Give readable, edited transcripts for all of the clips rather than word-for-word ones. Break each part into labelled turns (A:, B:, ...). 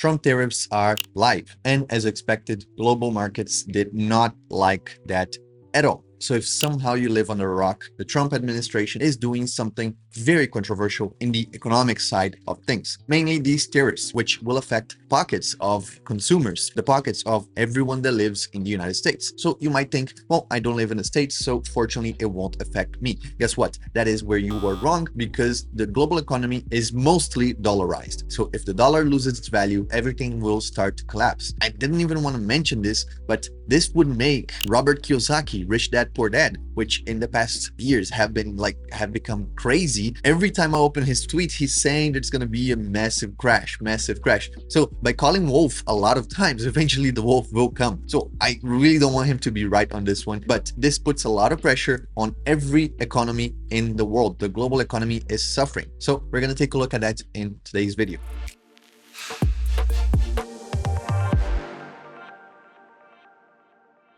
A: Trump tariffs are live. And as expected, global markets did not like that at all. So if somehow you live under a rock, the Trump administration is doing something very controversial in the economic side of things. Mainly these tariffs, which will affect pockets of consumers, the pockets of everyone that lives in the United States. So you might think, well, I don't live in the States, so fortunately it won't affect me. Guess what? That is where you were wrong, because the global economy is mostly dollarized. So if the dollar loses its value, everything will start to collapse. I didn't even want to mention this, but this would make Robert Kiyosaki, Rich Dad Poor Dad, which in the past years have become crazy. Every time I open his tweet, he's saying there's going to be a massive crash. So by calling wolf a lot of times, eventually the wolf will come. So I really don't want him to be right on this one, but this puts a lot of pressure on every economy in the world. The global economy is suffering. So we're going to take a look at that in today's video.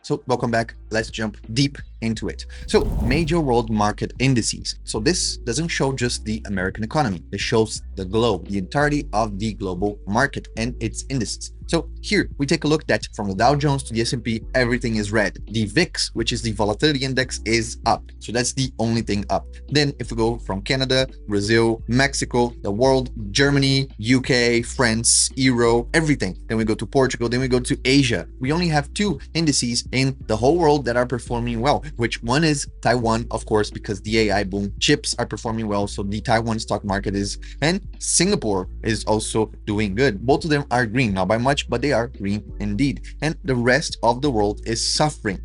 A: So welcome back. Let's jump deep into it. So major world market indices. So this doesn't show just the American economy. It shows the globe, the entirety of the global market and its indices. So here we take a look that from the Dow Jones to the S&P, everything is red. The VIX, which is the volatility index, is up. So that's the only thing up. Then if we go from Canada, Brazil, Mexico, the world, Germany, UK, France, Euro, everything. Then we go to Portugal, then we go to Asia. We only have 2 indices in the whole world that are performing well, which one is Taiwan, of course, because the AI boom, chips are performing well. So the Taiwan stock market is, and Singapore is also doing good. Both of them are green, not by much, but they are green indeed. And the rest of the world is suffering.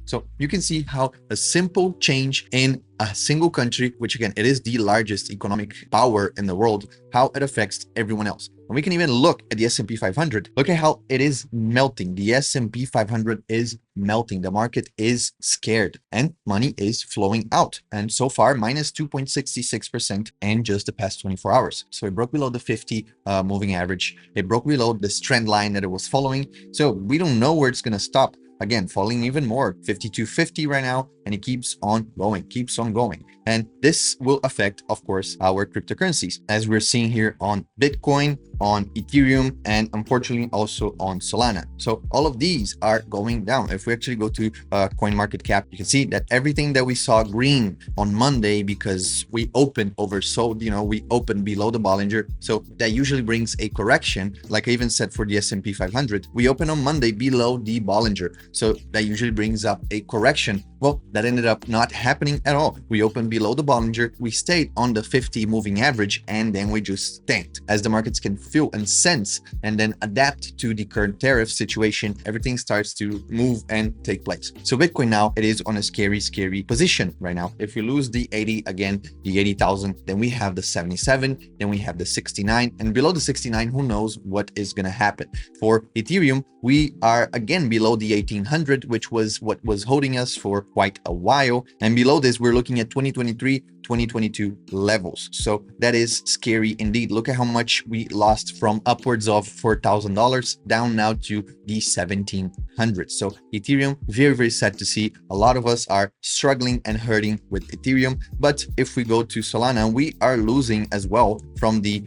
A: So you can see how a simple change in a single country, which again, it is the largest economic power in the world, how it affects everyone else. And we can even look at the S&P 500. Look at how it is melting. The S&P 500 is melting. The market is scared and money is flowing out. And so far, minus 2.66% in just the past 24 hours. So it broke below the 50 moving average. It broke below this trend line that it was following. So we don't know where it's going to stop. Again, falling even more, 52.50 right now, and it keeps on going. And this will affect, of course, our cryptocurrencies, as we're seeing here on Bitcoin, on Ethereum, and unfortunately also on Solana. So all of these are going down. If we actually go to CoinMarketCap, you can see that everything that we saw green on Monday, because we opened oversold, we opened below the Bollinger. So that usually brings a correction. Like I even said for the S&P 500, we opened on Monday below the Bollinger. So that usually brings up a correction. Well, that ended up not happening at all. We opened below the Bollinger, we stayed on the 50 moving average, and then we just tanked. As the markets can feel and sense and then adapt to the current tariff situation, everything starts to move and take place. So Bitcoin now, it is on a scary position right now. If we lose the 80 again, the 80,000, then we have the 77, then we have the 69, and below the 69, who knows what is going to happen. For Ethereum, we are again below the 1800, which was what was holding us for quite a while. And below this, we're looking at 2023, 2022 levels. So that is scary indeed. Look at how much we lost from upwards of $4,000 down now to the 1700. So Ethereum, very sad to see. A lot of us are struggling and hurting with Ethereum. But if we go to Solana, we are losing as well from the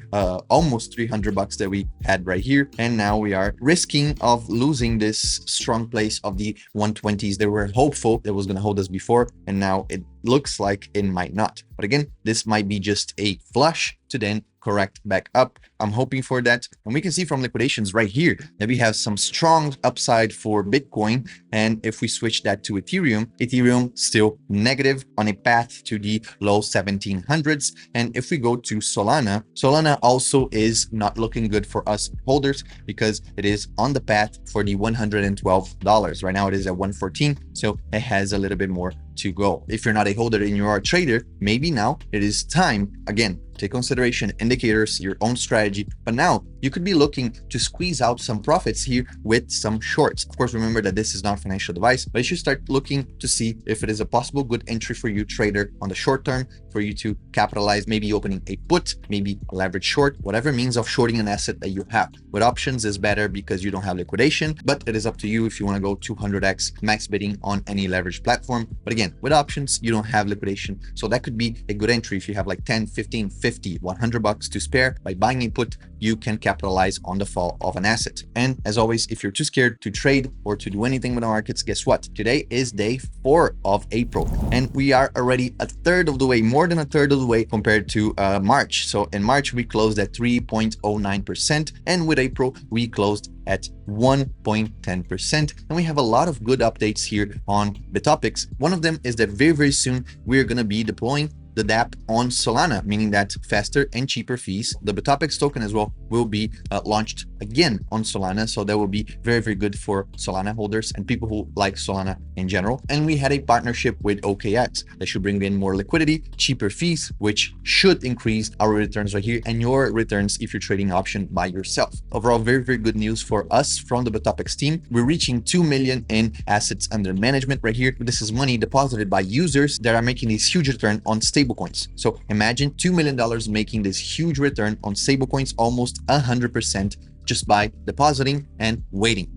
A: almost $300 that we had right here. And now we are risking of losing this strong place of the 120s that were hopeful that was going to hold us before. And now it looks like it might not. But again, this might be just a flush to then correct back up. I'm hoping for that. And we can see from liquidations right here that we have some strong upside for Bitcoin. And if we switch that to Ethereum still negative on a path to the low 1700s. And if we go to Solana also is not looking good for us holders, because it is on the path for the $112. Right now it is at 114. So it has a little bit more to go. If you're not a holder and you are a trader, maybe now it is time, again, take consideration indicators, your own strategy, but now you could be looking to squeeze out some profits here with some shorts. Of course, remember that this is not a financial advice, but you should start looking to see if it is a possible good entry for you, trader, on the short term, for you to capitalize, maybe opening a put, maybe a leverage short, whatever means of shorting an asset that you have. With options is better because you don't have liquidation, but it is up to you if you want to go 200x max bidding on any leverage platform. But again, with options, you don't have liquidation. So that could be a good entry if you have like 10, 15, 50, $100 to spare. By buying a put, you can capitalize capitalize on the fall of an asset. And as always, if you're too scared to trade or to do anything with the markets, guess what? Today is day 4 of April, and we are already a third of the way, more than a third of the way compared to March. So in March, we closed at 3.09%, and with April, we closed at 1.10%. And we have a lot of good updates here on the topics. One of them is that very soon we're going to be deploying the dApp on Solana, meaning that faster and cheaper fees. The Bitopics token as well will be launched again on Solana. So that will be very good for Solana holders and people who like Solana in general. And we had a partnership with OKX that should bring in more liquidity, cheaper fees, which should increase our returns right here and your returns if you're trading option by yourself. Overall, very good news for us from the Bitopics team. We're reaching 2 million in assets under management right here. This is money deposited by users that are making this huge return on stablecoins. So imagine $2 million making this huge return on stablecoins, almost 100%, just by depositing and waiting,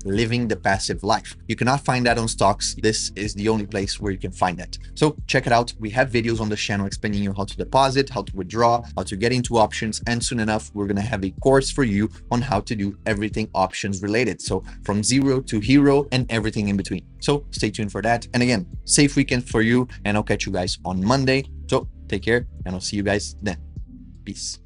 A: living the passive life. You cannot find that on stocks. This is the only place where you can find that. So check it out. We have videos on the channel explaining you how to deposit, how to withdraw, how to get into options. And soon enough, we're going to have a course for you on how to do everything options related. So from zero to hero and everything in between. So stay tuned for that. And again, safe weekend for you. And I'll catch you guys on Monday. So take care and I'll see you guys then. Peace.